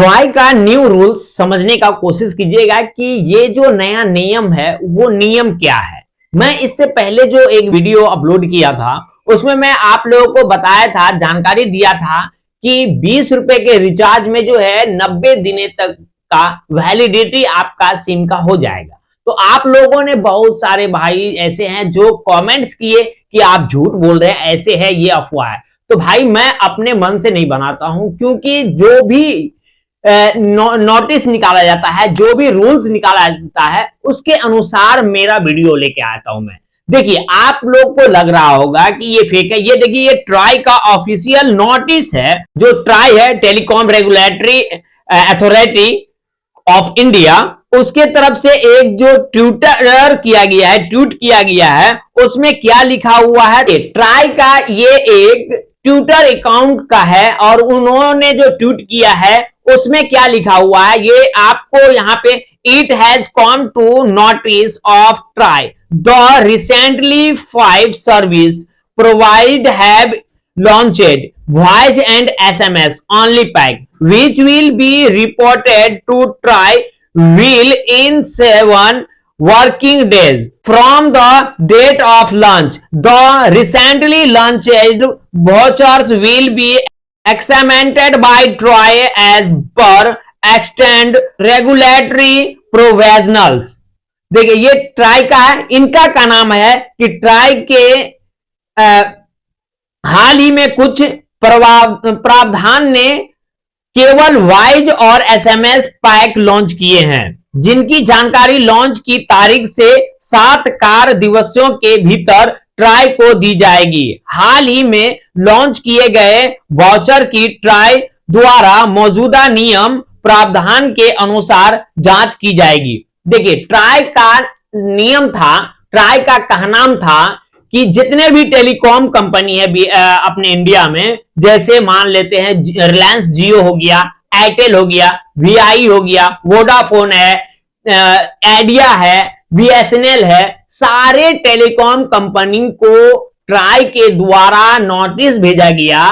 Try का new rules समझने का कोशिश कीजिएगा कि ये जो नया नियम है वो नियम क्या है। मैं इससे पहले जो एक वीडियो अपलोड किया था उसमें मैं आप लोगों को बताया था, जानकारी दिया था कि 20 रुपए के रिचार्ज में जो है 90 दिन तक का वैलिडिटी आपका सिम का हो जाएगा। तो आप लोगों ने बहुत सारे भाई ऐसे हैं जो कमेंट्स किए कि आप झूठ बोल रहे हैं, ऐसे है, ये अफवाह है। तो भाई मैं अपने मन से नहीं बनाता हूं, क्योंकि जो भी नोटिस निकाला जाता है, जो भी रूल्स निकाला जाता है, उसके अनुसार मेरा वीडियो लेके आता हूं मैं। देखिए, आप लोग को लग रहा होगा कि ये फेक है। ये देखिए, ये ट्राई का ऑफिशियल नोटिस है। जो ट्राई है, telecom regulatory authority of India, उसके तरफ से एक जो ट्विटर किया गया है, ट्वीट किया गया है, उसमें क्या लिखा हुआ है। ट्राई का ये एक ट्विटर अकाउंट का है और उन्होंने जो ट्वीट किया है उसमें क्या लिखा हुआ है ये आपको यहां पे, it has come to notice of TRAI the recently 5 service provide have launched voice and SMS only pack which will be reported to try will in 7 working days from the date of launch. The recently launched vouchers will be examined by Troy as per extant regulatory provisionals. देखिए, ये try का है, इनका का नाम है कि try के हाल ही में कुछ प्रावधान ने केवल वॉइस और एसएमएस पैक लॉन्च किए हैं, जिनकी जानकारी लॉन्च की तारीख से 7 कार्य दिवसों के भीतर ट्राई को दी जाएगी। हाल ही में लॉन्च किए गए वाउचर की ट्राई द्वारा मौजूदा नियम प्रावधान के अनुसार जांच की जाएगी। देखिए, ट्राई का नियम था, ट्राई का कहनाम था कि जितने भी टेलीकॉम कंपनी है अपने इंडिया में, जैसे मान लेते हैं रिलायंस जियो हो गया, एयरटेल हो गया, वीआई हो गया, वोडाफोन है, आइडिया है, बीएसएनएल है, सारे टेलीकॉम कंपनी को ट्राई के द्वारा नोटिस भेजा गया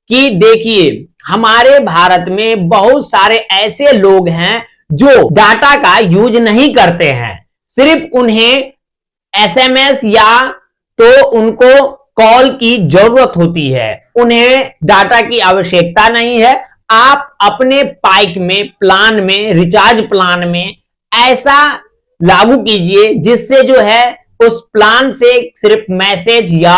कि देखिए, हमारे भारत में बहुत सारे ऐसे लोग हैं जो डाटा का यूज नहीं करते हैं, सिर्फ उन्हें एसएमएस या तो उनको कॉल की जरूरत होती है, उन्हें डाटा की आवश्यकता नहीं है। आप अपने पैक में, प्लान में, रिचार्ज प्लान में ऐसा लागू कीजिए जिससे जो है उस प्लान से सिर्फ मैसेज या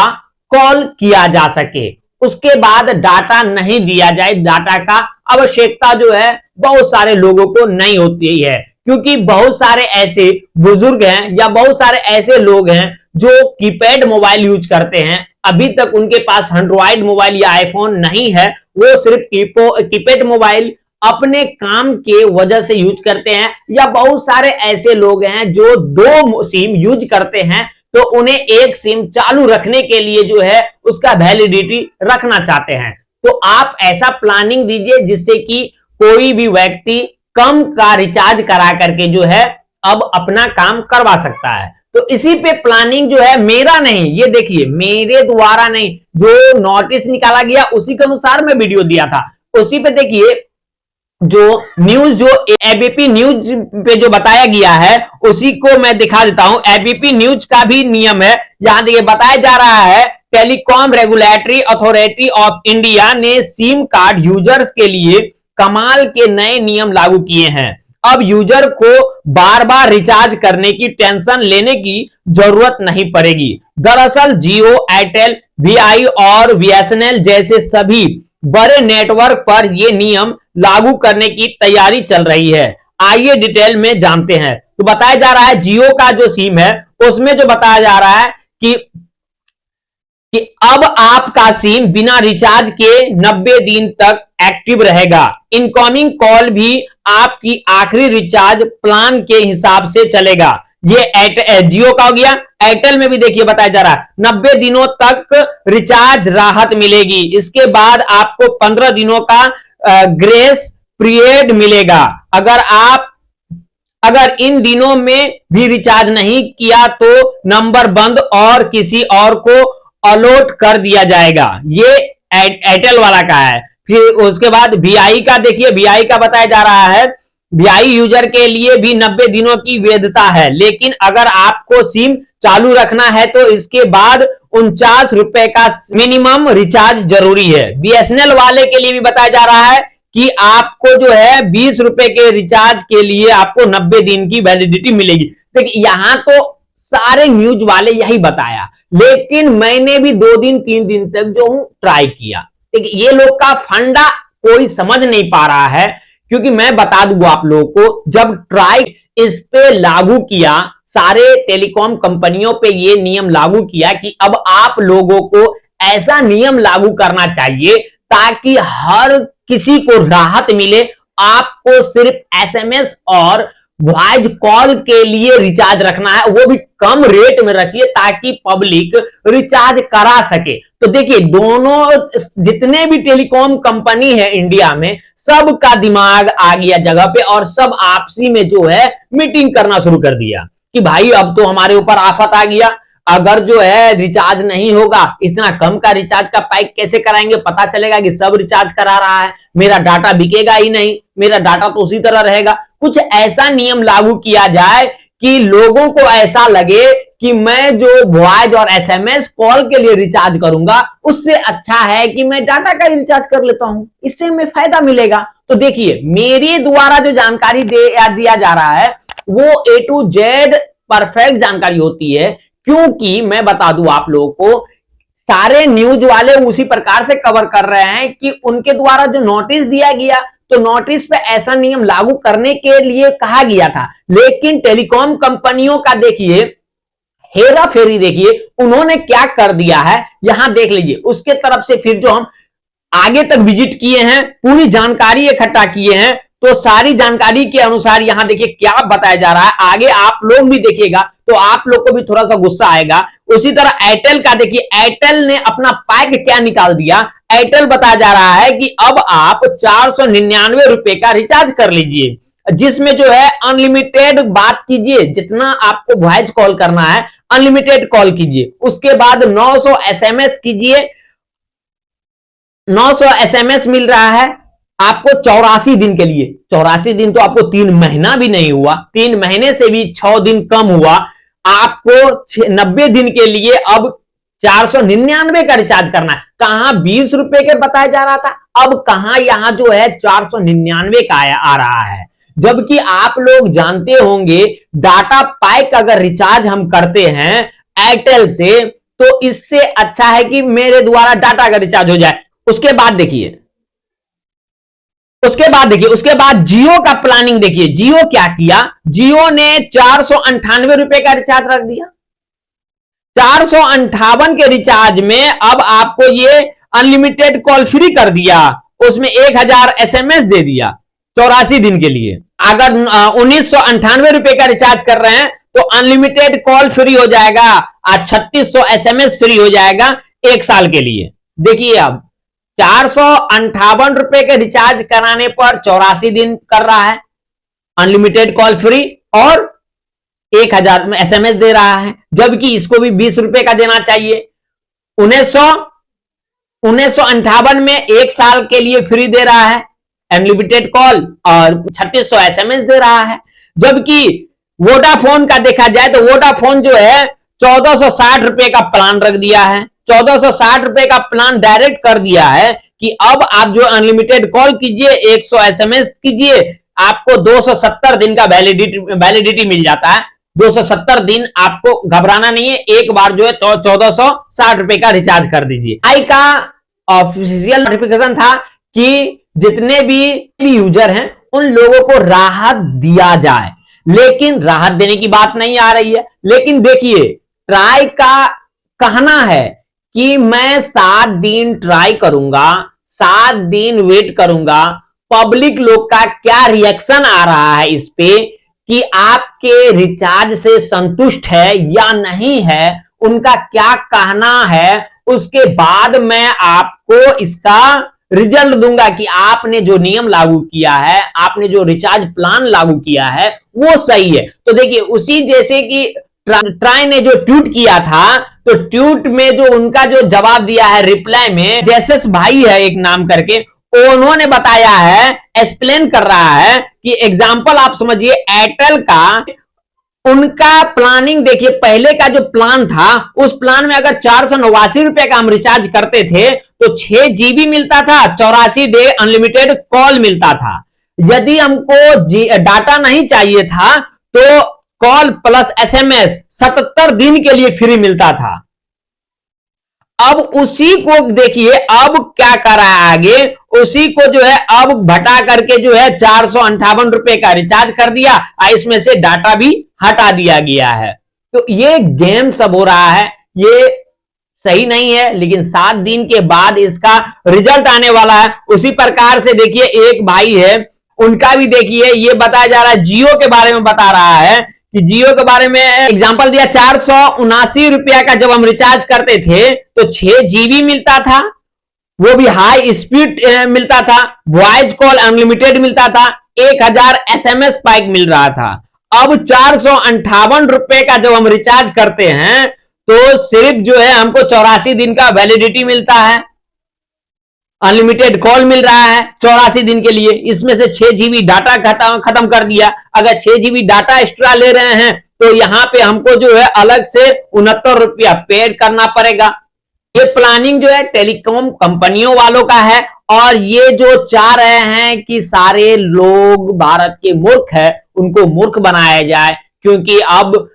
कॉल किया जा सके, उसके बाद डाटा नहीं दिया जाए। डाटा का आवश्यकता जो है बहुत सारे लोगों को नहीं होती है, क्योंकि बहुत सारे ऐसे बुजुर्ग हैं या बहुत सारे ऐसे लोग हैं जो कीपैड मोबाइल यूज करते हैं, अभी तक उनके पास एंड्रॉइड मोबाइल या आईफोन नहीं है, वो सिर्फ कीपैड मोबाइल अपने काम के वजह से यूज करते हैं। या बहुत सारे ऐसे लोग हैं जो 2 सिम यूज करते हैं, तो उन्हें एक सिम चालू रखने के लिए जो है उसका वैलिडिटी रखना चाहते हैं। तो आप ऐसा प्लानिंग दीजिए जिससे कि कोई भी व्यक्ति कम का रिचार्ज करा करके जो है अब अपना काम करवा सकता है। तो इसी पे प्लानिंग जो है, मेरा नहीं, ये देखिए मेरे द्वारा नहीं, जो नोटिस निकाला गया उसी के अनुसार मैं वीडियो दिया था। उसी पे देखिए, जो न्यूज, जो एबीपी न्यूज पे जो बताया गया है उसी को मैं दिखा देता हूं। एबीपी न्यूज का भी नियम है, यहां देखिए बताया जा रहा है, telecom regulatory authority of India ने सिम कार्ड यूजर्स के लिए कमाल के नए नियम लागू किए हैं। अब यूजर को बार बार रिचार्ज करने की टेंशन लेने की जरूरत नहीं पड़ेगी। दरअसल जियो, एयरटेल, वीआई और बीएसएनएल जैसे सभी बड़े नेटवर्क पर यह नियम लागू करने की तैयारी चल रही है। आइए डिटेल में जानते हैं। तो बताया जा रहा है, जियो का जो सिम है उसमें जो बताया जा रहा है कि अब आपका सिम बिना रिचार्ज के 90 दिन तक एक्टिव रहेगा। इनकमिंग कॉल भी आपकी आखिरी रिचार्ज प्लान के हिसाब से चलेगा। ये जियो का हो गया। एयरटेल में भी देखिए बताया जा रहा है 90 दिनों तक रिचार्ज राहत मिलेगी। इसके बाद आपको 15 दिनों का ग्रेस पीरियड मिलेगा। अगर इन दिनों में भी रिचार्ज नहीं किया तो नंबर बंद और किसी और को अलॉट कर दिया जाएगा। ये एयरटेल वाला का है। फिर उसके बाद वीआई का देखिए, वीआई का बताया जा रहा है, वीआई यूजर के लिए भी 90 दिनों की वैधता है, लेकिन अगर आपको सिम चालू रखना है तो इसके बाद 49 रुपए का मिनिमम रिचार्ज जरूरी है। बीएसएनएल वाले के लिए भी बताया जा रहा है कि आपको जो है 20 रुपए के रिचार्ज के लिए आपको 90 दिन की वैलिडिटी मिलेगी। देखिए यहां तो सारे न्यूज वाले यही बताया, लेकिन मैंने भी 2 दिन 3 दिन तक जो हूं ट्राई किया। देखिए ये लोग का फंडा कोई समझ नहीं पा रहा है, क्योंकि मैं बता दूंगा आप लोगों को, जब ट्राई इस पे लागू किया, सारे टेलीकॉम कंपनियों पे ये नियम लागू किया कि अब आप लोगों को ऐसा नियम लागू करना चाहिए ताकि हर किसी को राहत मिले। आपको सिर्फ एसएमएस और वॉइस कॉल के लिए रिचार्ज रखना है, वो भी कम रेट में रखिए ताकि पब्लिक रिचार्ज करा सके। तो देखिए दोनों जितने भी टेलीकॉम कंपनी है इंडिया में, सबका दिमाग आ गया जगह पे और सब आपसी में जो है मीटिंग करना शुरू कर दिया कि भाई अब तो हमारे ऊपर आफत आ गया, अगर जो है रिचार्ज नहीं होगा, इतना कम का रिचार्ज का पैक कैसे कराएंगे, पता चलेगा कि सब रिचार्ज करा रहा है, मेरा डाटा बिकेगा ही नहीं, मेरा डाटा तो उसी तरह रहेगा। कुछ ऐसा नियम लागू किया जाए कि लोगों को ऐसा लगे कि मैं जो वॉइस और एसएमएस कॉल के लिए रिचार्ज करूंगा उससे अच्छा है कि मैं डाटा का ही रिचार्ज कर लेता हूं, इससे हमें फायदा मिलेगा। तो देखिए मेरे द्वारा जो जानकारी दिया जा रहा है वो A to Z परफेक्ट जानकारी होती है, क्योंकि मैं बता दूं आप लोगों को, सारे न्यूज वाले उसी प्रकार से कवर कर रहे हैं कि उनके द्वारा जो नोटिस दिया गया, तो नोटिस पे ऐसा नियम लागू करने के लिए कहा गया था, लेकिन टेलीकॉम कंपनियों का देखिए हेरा फेरी, देखिए उन्होंने क्या कर दिया है, यहां देख लीजिए। उसके तरफ से फिर जो हम आगे तक विजिट किए हैं, पूरी जानकारी इकट्ठा किए हैं, तो सारी जानकारी के अनुसार यहां देखिए क्या बताया जा रहा है। आगे आप लोग भी देखिएगा तो आप लोग को भी थोड़ा सा गुस्सा आएगा। उसी तरह एयरटेल का देखिए, एयरटेल ने अपना पैक क्या निकाल दिया। एयरटेल बताया जा रहा है कि अब आप 499 रुपए का रिचार्ज कर लीजिए, जिसमें जो है अनलिमिटेड बात कीजिए, जितना आपको वॉइस कॉल करना है अनलिमिटेड कॉल कीजिए, उसके बाद 900 एसएमएस कीजिए। 900 एसएमएस मिल रहा है आपको 84 दिन के लिए। 84 दिन तो आपको 3 महीना भी नहीं हुआ, 3 महीने से भी 6 दिन कम हुआ। आपको 90 दिन के लिए अब 499 का रिचार्ज करना है। कहां 20 रुपए के बताया जा रहा था, अब कहां यहां जो है 499 का आ रहा है। जबकि आप लोग जानते होंगे डाटा पैक अगर रिचार्ज हम करते हैं एयरटेल से, तो इससे अच्छा है कि मेरे द्वारा डाटा का रिचार्ज हो जाए। उसके बाद देखिए, उसके बाद जियो का प्लानिंग देखिए। जियो क्या किया, जियो ने 498 रुपए का रिचार्ज रख दिया। 458 के रिचार्ज में अब आपको ये अनलिमिटेड कॉल फ्री कर दिया, उसमें 1000 एसएमएस दे दिया 84 दिन के लिए। अगर 1998 रुपए का रिचार्ज कर रहे हैं तो अनलिमिटेड कॉल फ्री हो जाएगा और 3600 एसएमएस फ्री हो जाएगा 1 साल के लिए। देखिए अब 458 रुपए के रिचार्ज कराने पर 84 दिन कर रहा है, अनलिमिटेड कॉल फ्री और 1000 एसएमएस दे रहा है, जबकि इसको भी 20 रुपए का देना चाहिए। 1958 में 1 साल के लिए फ्री दे रहा है अनलिमिटेड कॉल और 3600 एसएमएस दे रहा है। जबकि वोडाफोन का देखा जाए तो वोडाफोन जो है 1460 रुपए का प्लान रख दिया है। 1460 रुपए का प्लान डायरेक्ट कर दिया है कि अब आप जो अनलिमिटेड कॉल कीजिए, 100 एसएमएस कीजिए, आपको 270 दिन का वैलिडिटी मिल जाता है। 270 दिन आपको घबराना नहीं है, एक बार जो है तो 1460 रुपए का रिचार्ज कर दीजिए। आई का ऑफिशियल नोटिफिकेशन था कि जितने भी यूजर हैं उन लोगों को राहत दिया जाए, लेकिन राहत देने की बात नहीं आ रही है। लेकिन देखिए ट्राई का कहना है कि मैं 7 दिन ट्राई करूंगा, 7 दिन वेट करूंगा, पब्लिक लोग का क्या रिएक्शन आ रहा है इस पे कि आपके रिचार्ज से संतुष्ट है या नहीं है, उनका क्या कहना है, उसके बाद मैं आपको इसका रिजल्ट दूंगा कि आपने जो नियम लागू किया है, आपने जो रिचार्ज प्लान लागू किया है वो सही है। तो देखिए उसी जैसे कि ट्राई ने जो ट्वीट किया था, तो ट्वीट में जो उनका जो जवाब दिया है रिप्लाई में, जैसेस भाई है एक नाम करके, उन्होंने बताया है, एक्सप्लेन कर रहा है कि एग्जाम्पल आप समझिए एयरटेल का, उनका प्लानिंग देखिए, पहले का जो प्लान था उस प्लान में अगर 489 रुपए का हम रिचार्ज करते थे तो 6 जीबी मिलता था, 84 डे अनलिमिटेड कॉल मिलता था। यदि हमको डाटा नहीं चाहिए था तो कॉल प्लस एसएमएस 77 दिन के लिए फ्री मिलता था। अब उसी को देखिए अब क्या कर रहा है आगे, उसी को जो है अब घटा करके जो है 458 रुपए का रिचार्ज कर दिया, इसमें से डाटा भी हटा दिया गया है। तो ये गेम सब हो रहा है, ये सही नहीं है, लेकिन 7 दिन के बाद इसका रिजल्ट आने वाला है। उसी प्रकार से देखिए एक भाई है, उनका भी देखिए ये बताया जा रहा है, जियो के बारे में बता रहा है कि जियो के बारे में एग्जांपल दिया, 479 रुपया का जब हम रिचार्ज करते थे तो 6 जीबी मिलता था, वो भी हाई स्पीड मिलता था, वॉइस कॉल अनलिमिटेड मिलता था, 1000 एसएमएस पैक मिल रहा था। अब 458 रुपए का जब हम रिचार्ज करते हैं तो सिर्फ जो है हमको 84 दिन का वैलिडिटी मिलता है, अनलिमिटेड कॉल मिल रहा है 84 दिन के लिए, इसमें से 6 जीबी डाटा खत्म कर दिया। अगर 6 जीबी डाटा एक्स्ट्रा ले रहे हैं तो यहां पे हमको जो है अलग से 69 रुपया पेड करना पड़ेगा। ये प्लानिंग जो है टेलीकॉम कंपनियों वालों का है, और ये जो चाह रहे हैं कि सारे लोग भारत के मूर्ख है उनको मूर्ख बनाया जाए, क्योंकि अब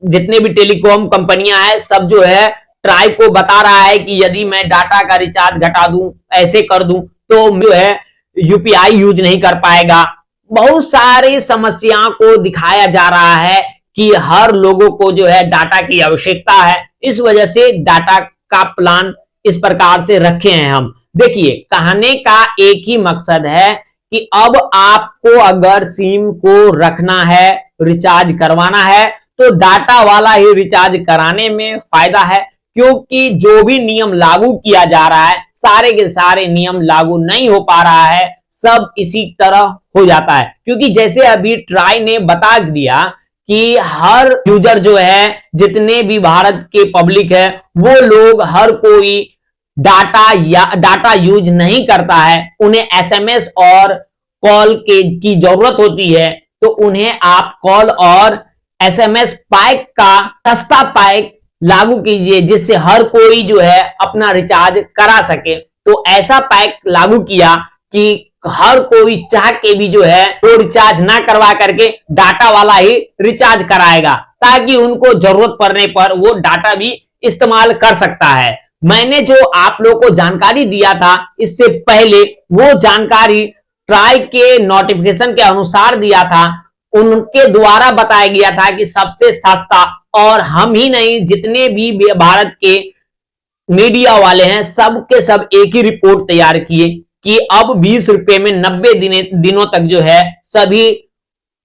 जितने भी टेलीकॉम कंपनियां हैं सब जो है ट्राई को बता रहा है कि यदि मैं डाटा का रिचार्ज घटा दूं, ऐसे कर दूं, तो जो है यूपीआई यूज नहीं कर पाएगा। बहुत सारी समस्याओं को दिखाया जा रहा है कि हर लोगों को जो है डाटा की आवश्यकता है, इस वजह से डाटा का प्लान इस प्रकार से रखे हैं हम। देखिए कहने का एक ही मकसद है कि अब आपको अगर सिम को रखना है, रिचार्ज करवाना है, तो डाटा वाला ही रिचार्ज कराने में फायदा है, क्योंकि जो भी नियम लागू किया जा रहा है सारे के सारे नियम लागू नहीं हो पा रहा है, सब इसी तरह हो जाता है। क्योंकि जैसे अभी ट्राई ने बता दिया कि हर यूजर जो है, जितने भी भारत के पब्लिक है, वो लोग हर कोई डाटा यूज नहीं करता है, उन्हें एसएमएस और कॉल की जरूरत होती है, तो उन्हें आप कॉल और एसएमएस पैक का सस्ता पैक लागू कीजिए, जिससे हर कोई जो है अपना रिचार्ज करा सके। तो ऐसा पैक लागू किया कि हर कोई चाह के भी जो है वो रिचार्ज ना करवा करके डाटा वाला ही रिचार्ज कराएगा, ताकि उनको जरूरत पड़ने पर वो डाटा भी इस्तेमाल कर सकता है। मैंने जो आप लोगों को जानकारी दिया था इससे पहले, वो जानकारी ट्राई के नोटिफिकेशन के अनुसार दिया था, उनके द्वारा बताया गया था कि सबसे सस्ता, और हम ही नहीं जितने भी भारत के मीडिया वाले हैं सब के सब एक ही रिपोर्ट तैयार किए कि अब 20 रुपए में 90 दिनों तक जो है सभी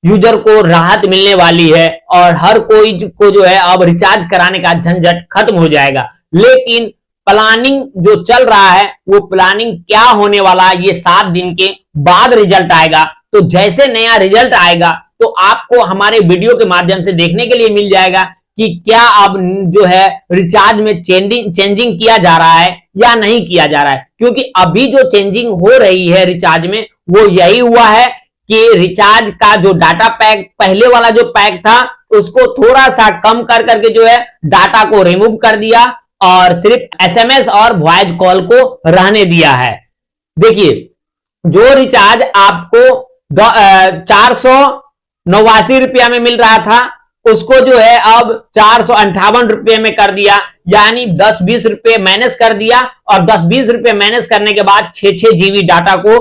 यूजर को राहत मिलने वाली है, और हर कोई को जो है अब रिचार्ज कराने का झंझट खत्म हो जाएगा। लेकिन प्लानिंग जो चल रहा है वो प्लानिंग क्या होने वाला है, ये 7 दिन के बाद रिजल्ट आएगा। तो जैसे नया रिजल्ट आएगा तो आपको हमारे वीडियो के माध्यम से देखने के लिए मिल जाएगा कि क्या अब जो है रिचार्ज में चेंजिंग किया जा रहा है या नहीं किया जा रहा है। क्योंकि अभी जो चेंजिंग हो रही है रिचार्ज में वो यही हुआ है कि रिचार्ज का जो डाटा पैक, पहले वाला जो पैक था उसको थोड़ा सा कम कर करके जो है डाटा को रिमूव कर दिया, और सिर्फ एसएमएस और वॉइस कॉल को रहने दिया है। देखिए जो रिचार्ज आपको 489 रुपया में मिल रहा था उसको जो है अब 458 रुपये में कर दिया, यानी 10-20 रुपये माइनस कर दिया, और 10-20 रुपये माइनस करने के बाद 6 जीबी डाटा को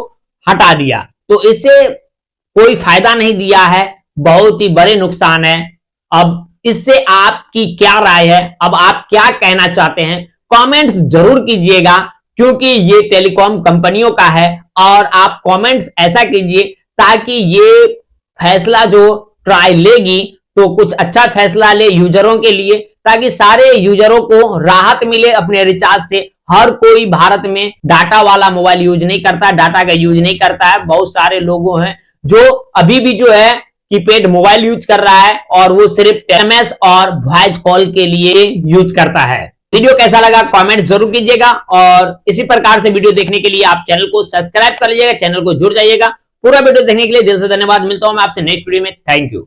हटा दिया। तो इससे कोई फायदा नहीं दिया है, बहुत ही बड़े नुकसान है। अब इससे आपकी क्या राय है, अब आप क्या कहना चाहते हैं, कमेंट्स जरूर कीजिएगा, क्योंकि ये टेलीकॉम कंपनियों का है, और आप कमेंट्स ऐसा कीजिए ताकि ये फैसला जो ट्राई लेगी तो कुछ अच्छा फैसला ले यूजरों के लिए, ताकि सारे यूजरों को राहत मिले अपने रिचार्ज से। हर कोई भारत में डाटा वाला मोबाइल यूज नहीं करता, डाटा का यूज नहीं करता है। बहुत सारे लोगों हैं जो अभी भी जो है कीपैड मोबाइल यूज कर रहा है, और वो सिर्फ एसएमएस और वॉइस कॉल के लिए यूज करता है। वीडियो कैसा लगा कमेंट जरूर कीजिएगा, और इसी प्रकार से वीडियो देखने के लिए आप चैनल को सब्सक्राइब कर लीजिएगा, चैनल को जुड़ जाइएगा। पूरा वीडियो देखने के लिए दिल से धन्यवाद। मिलता हूं मैं आपसे नेक्स्ट वीडियो में। Thank you.